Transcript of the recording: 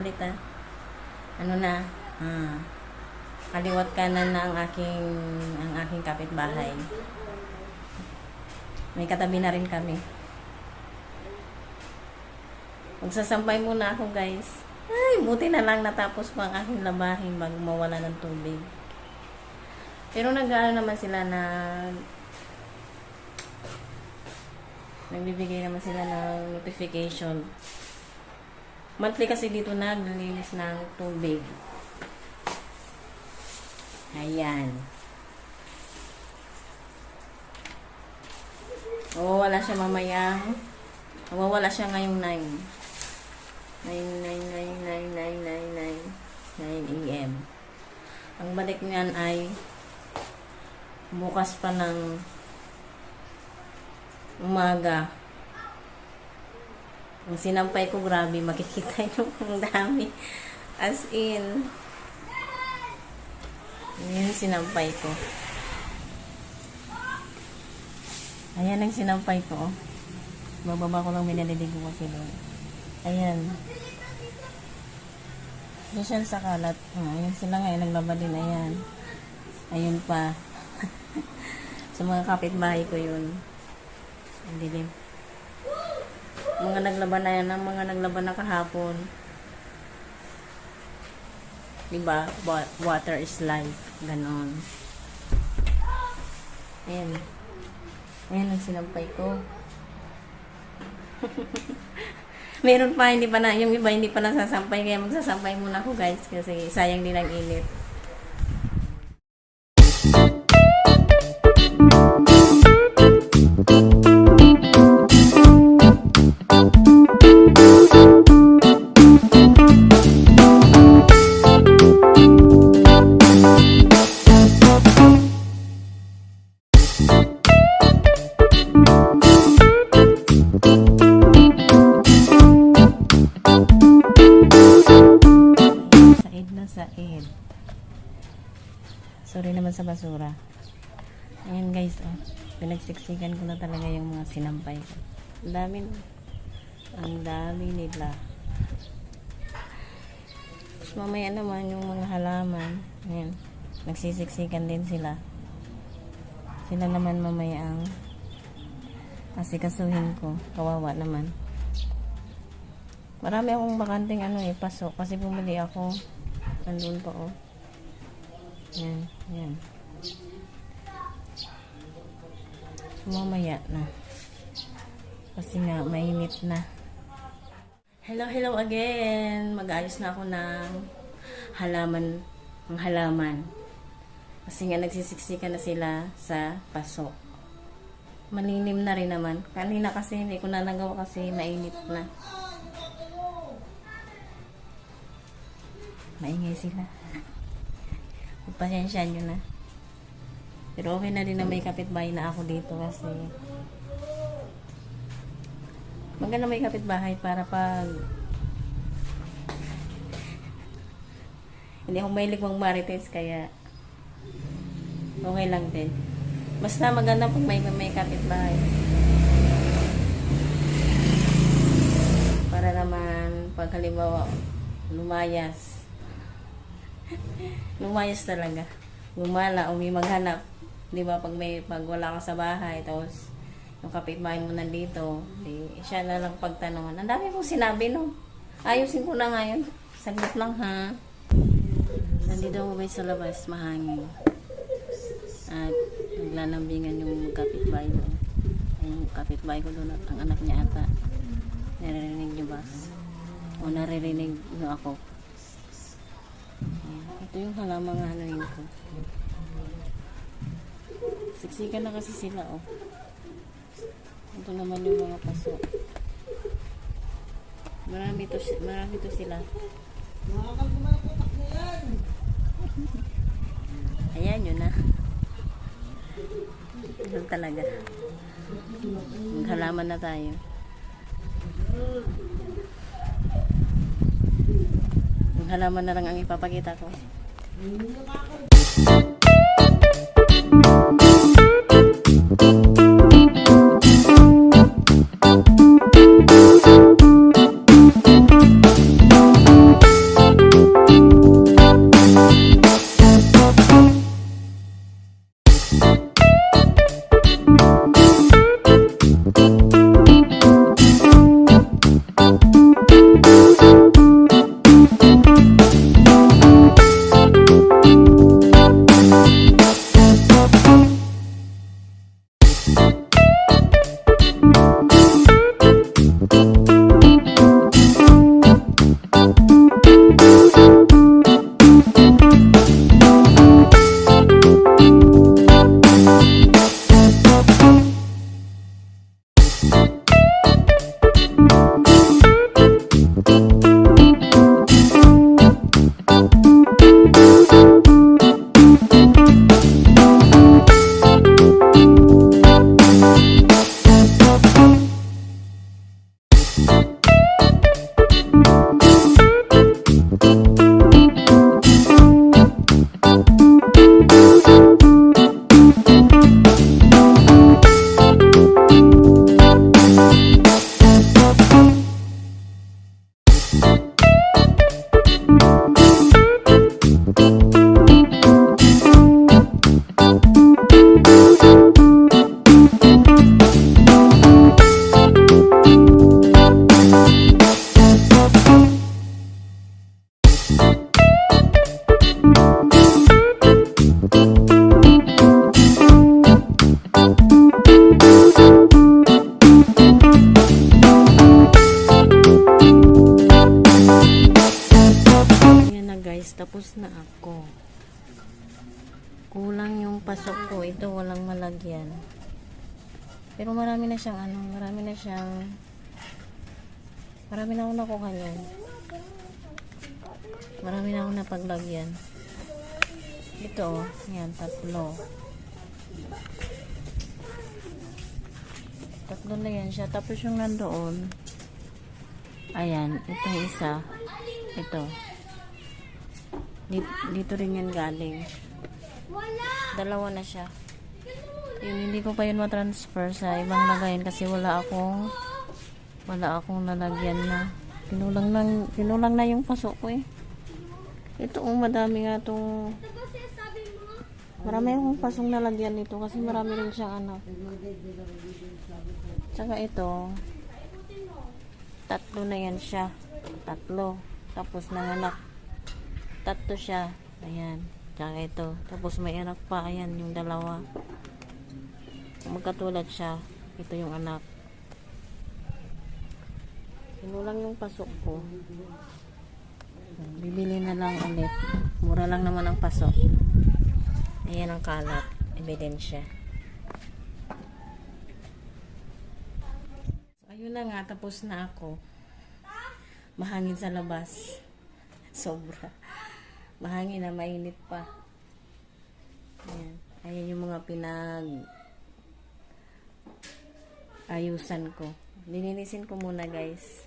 Lita, ano na, kaliwat kanan na ang aking kapitbahay. May katabi na rin kami. Magsasampay muna ako, guys. Ay, buti na lang natapos ko ang aking labahin bago mawala ng tubig. Pero nag-ano naman sila na nagbibigay naman sila ng notification. Monthly kasi dito naglilinis ng tubig. Ayan. Mawawala siya mamayang. Mawawala siya ngayong 9 AM. Ang balik niyan ay bukas pa ng umaga. Ang sinampay ko, grabe, makikita nyo ang dami. As in, yun sinampay ko. Ayan ang sinampay ko. Bababa ko lang minaliligo kasi doon. Ayan. Doon sa kalat. Ayan sila nga, naglaba din. Ayan. Ayun pa. Sa mga kapitbahay ko yun. Ang dilim. Mga naglaban na yan, mga naglaban na kahapon. Diba? Water is life. Ganon. Ayan. Ayan ang sinampay ko. Meron pa, hindi pa na, yung iba hindi pa nasasampay. Kaya magsasampay muna ako, guys. Kasi sayang din ang init. Said. Sorry naman sa basura. Ayan guys, oh. Pinagsiksikan ko na talaga yung mga sinampay ko. Ang dami nila. Tapos mamaya naman yung mga halaman. Ayan. Nagsisiksikan din sila. Sila naman mamaya ang asikasuhin ko. Kawawa naman. Marami akong bakanting pasok kasi bumili ako. Andun pa, oh. Yan, yan. Mamaya na. Kasi nga, mainit na. Hello again. Mag-ayos na ako ng halaman. Kasi nga, nagsisiksikan na sila sa pasok. Malilim na rin naman. Kanina kasi, hindi ko na nagawa kasi mainit na. Maingay sila. Pagpasyensya nyo na. Pero okay na din na may kapitbahay na ako dito kasi maganda may kapitbahay para pag hindi ako mahilig mag-marites kaya okay lang din. Basta maganda pag may kapitbahay. Para naman pag halimbawa lumayas talaga. Gumala o may maghanap. 'Di ba pag wala ka sa bahay tapos yung kapitbahay mo nandito, siya na lang pagtanungan. Ang dami mong sinabi no. Ayusin ko na ngayon. Saglit lang ha. Nandito ako sa labas, mahangin. At naglalambingan yung kapitbahay doon. Yung kapitbahay ko doon, ang anak niya ata. Naririnig niyo ba? O naririnig niyo ako? Ito yung halamang hanuin ko. Siksikan na kasi sila, oh. Ito naman yung mga paso. Marami to sila. Ayan yun na. Ito talaga. Maghalaman na tayo. Halaman na lang ang ipapakita ko. guys, tapos na ako. Kulang yung pasok ko. Ito walang malagyan. Pero marami na siyang marami na ako nakuha niyan. Marami na ako napaglagyan. Ito, yan, 3. 3 na yan siya. Tapos yung nandoon, ayan, itong isa. Ito. Dito rin yan galing. 2 na siya. Yun, hindi ko pa yun matransfer sa ibang lagayan kasi wala akong lalagyan na. Kinulang na yung pasok ko eh. Ito madami nga itong marami akong pasong nalagyan nito kasi marami rin siyang Tsaka ito 3 na yan siya. 3. Tapos nanganak 3 siya. Ayan. Tsaka ito. Tapos may anak pa. Ayan yung 2. Magkatulad siya. Ito yung anak. Kinulang yung pasok ko. Bibili na lang ulit. Mura lang naman ang pasok. Ayan ang kalat. Ebidensya. So, ayun na nga. Tapos na ako. Mahangin sa labas. Sobra. Mahangin na mainit pa. Ayan. Ayan yung mga ayusan ko. Lininisin ko muna guys.